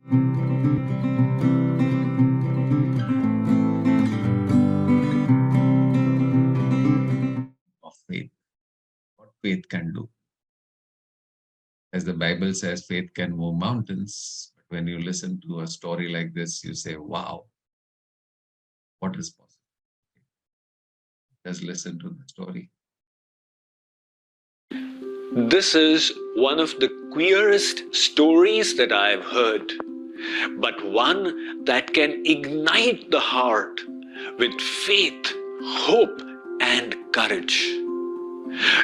Of faith, what faith can do. As the Bible says, faith can move mountains. But when you listen to a story like this, you say, wow, what is possible? Just listen to the story. This is one of the queerest stories that I have heard, but one that can ignite the heart with faith, hope, and courage.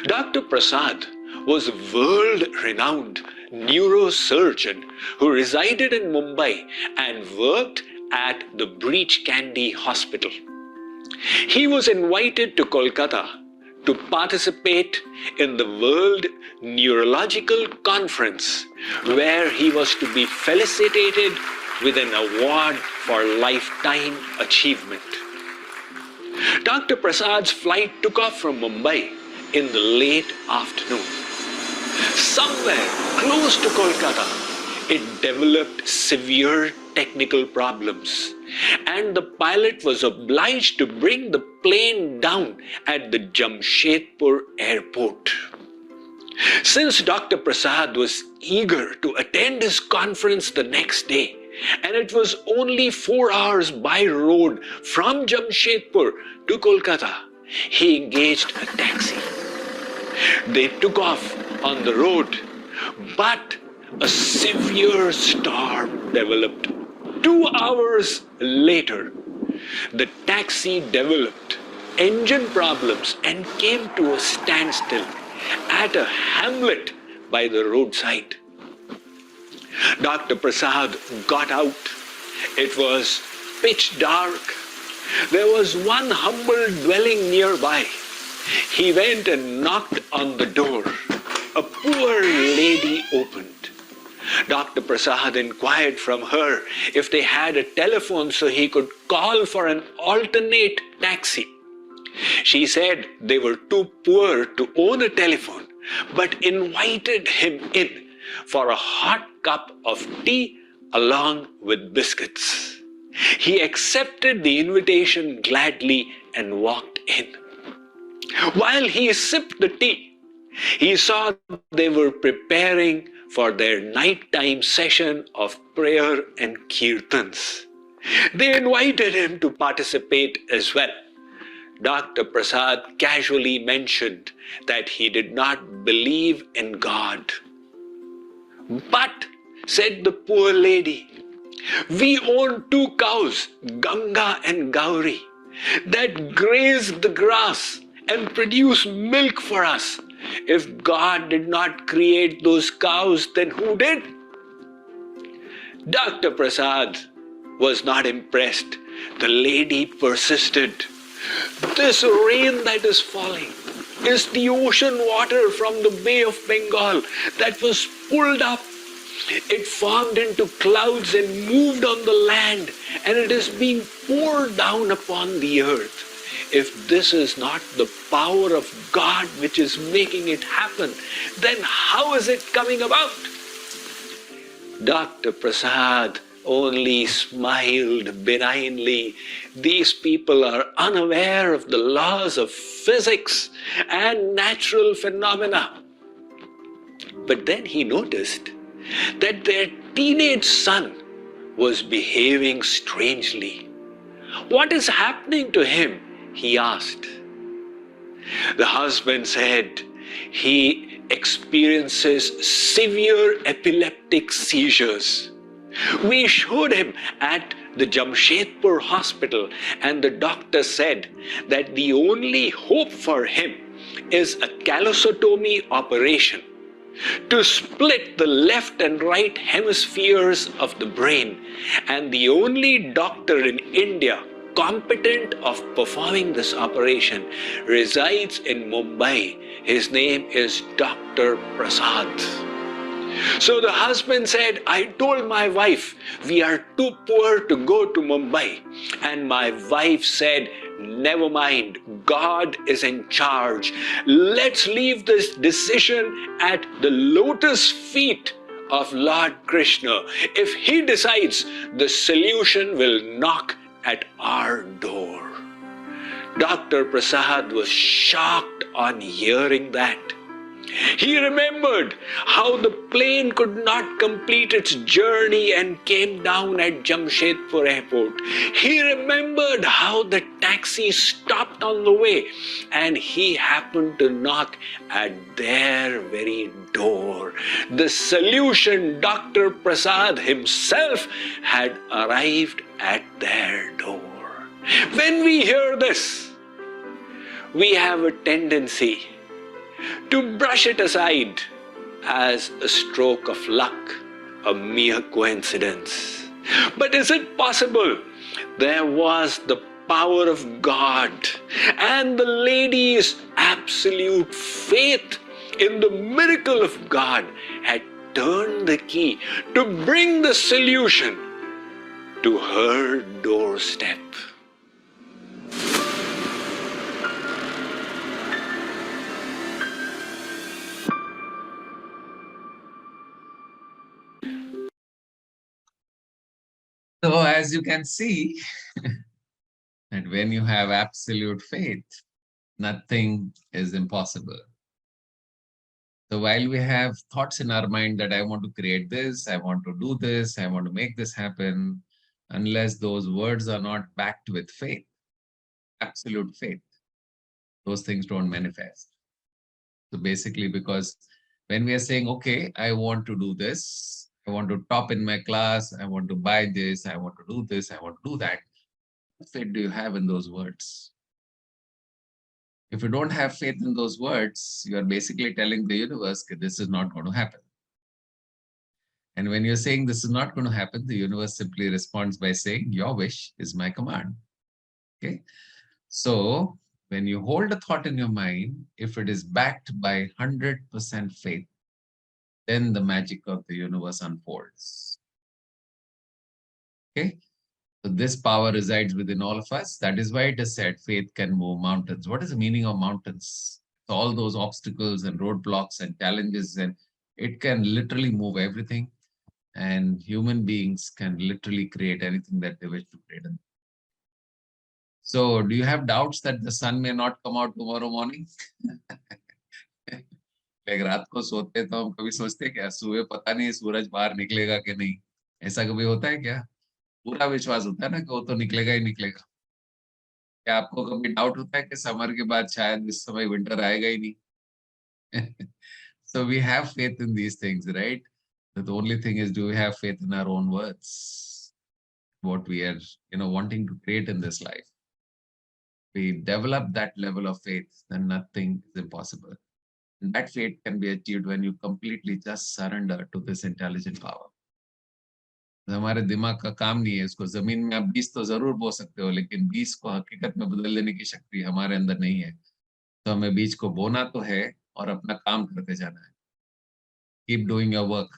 Dr. Prasad was a world-renowned neurosurgeon who resided in Mumbai and worked at the Breach Candy Hospital. He was invited to Kolkata to participate in the World Neurological Conference, where he was to be felicitated with an award for lifetime achievement. Dr. Prasad's flight took off from Mumbai in the late afternoon. Somewhere close to Kolkata, it developed severe technical problems, and the pilot was obliged to bring the plane down at the Jamshedpur airport. Since Dr. Prasad was eager to attend his conference the next day, and it was only 4 hours by road from Jamshedpur to Kolkata, he engaged a taxi. They took off on the road, but a severe storm developed. 2 hours later, the taxi developed engine problems and came to a standstill at a hamlet by the roadside. Dr. Prasad got out. It was pitch dark. There was one humble dwelling nearby. He went and knocked on the door. A poor lady opened. Dr. Prasad inquired from her if they had a telephone so he could call for an alternate taxi. She said they were too poor to own a telephone, but invited him in for a hot cup of tea along with biscuits. He accepted the invitation gladly and walked in. While he sipped the tea, he saw they were preparing for their nighttime session of prayer and kirtans. They invited him to participate as well. Dr. Prasad casually mentioned that he did not believe in God. But, said the poor lady, we own 2 cows, Ganga and Gauri, that graze the grass and produce milk for us. If God did not create those cows, then who did? Dr. Prasad was not impressed. The lady persisted. This rain that is falling is the ocean water from the Bay of Bengal that was pulled up. It formed into clouds and moved on the land, and it is being poured down upon the earth. If this is not the power of God which is making it happen, then how is it coming about? Dr. Prasad only smiled benignly. These people are unaware of the laws of physics and natural phenomena. But then he noticed that their teenage son was behaving strangely. What is happening to him? He asked. The husband said he experiences severe epileptic seizures. We showed him at the Jamshedpur hospital, and the doctor said that the only hope for him is a callosotomy operation to split the left and right hemispheres of the brain, and the only doctor in India competent of performing this operation resides in Mumbai. His name is Dr. Prasad. So the husband said, I told my wife, we are too poor to go to Mumbai. And my wife said, never mind, God is in charge. Let's leave this decision at the lotus feet of Lord Krishna, if he decides, the solution will knock at our door. Dr. Prasad was shocked on hearing that. He remembered how the plane could not complete its journey and came down at Jamshedpur airport. He remembered how the taxi stopped on the way and he happened to knock at their very door. The solution, Dr. Prasad himself had arrived at their door. When we hear this, we have a tendency to brush it aside as a stroke of luck, a mere coincidence. But is it possible? There was the power of God and the lady's absolute faith in the miracle of God had turned the key to bring the solution to her doorstep. So as you can see, that when you have absolute faith, nothing is impossible. So while we have thoughts in our mind that I want to create this, I want to do this, I want to make this happen, unless those words are not backed with faith, absolute faith, those things don't manifest. So basically, because when we are saying, okay, I want to do this, I want to top in my class, I want to buy this, I want to do this, I want to do that, what faith do you have in those words? If you don't have faith in those words, you are basically telling the universe that this is not going to happen. And when you're saying this is not going to happen, the universe simply responds by saying, your wish is my command. Okay. So when you hold a thought in your mind, if it is backed by 100% faith, then the magic of the universe unfolds. Okay. So this power resides within all of us. That is why it is said faith can move mountains. What is the meaning of mountains? All those obstacles and roadblocks and challenges, and it can literally move everything. And human beings can literally create anything that they wish to create. So do you have doubts that the sun may not come out tomorrow morning? रात को सोते तो हम कभी सोचते क्या सुबह पता नहीं सूरज बाहर निकलेगा कि नहीं, ऐसा कभी होता है क्या? पूरा विश्वास होता है ना कि वो तो निकलेगा ही निकलेगा। क्या आपको कभी डाउट होता है कि समर के बाद शायद इस समय विंटर आएगा ही नहीं? So we have faith in these things, right? But the only thing is, do we have faith in our own words? What we are, wanting to create in this life. We develop that level of faith, then nothing is impossible. And that faith can be achieved when you completely just surrender to this intelligent power. हमारे दिमाग का काम नहीं है, इसको जमीन में आप बीज तो जरूर बो सकते हो, लेकिन बीज को हकीकत में बदल देने की शक्ति हमारे अंदर नहीं है। तो हमें बीज को बोना तो है और अपना काम करते जाना है। Keep doing your work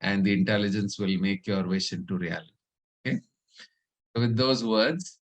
and the intelligence will make your wish into reality. Okay. So with those words,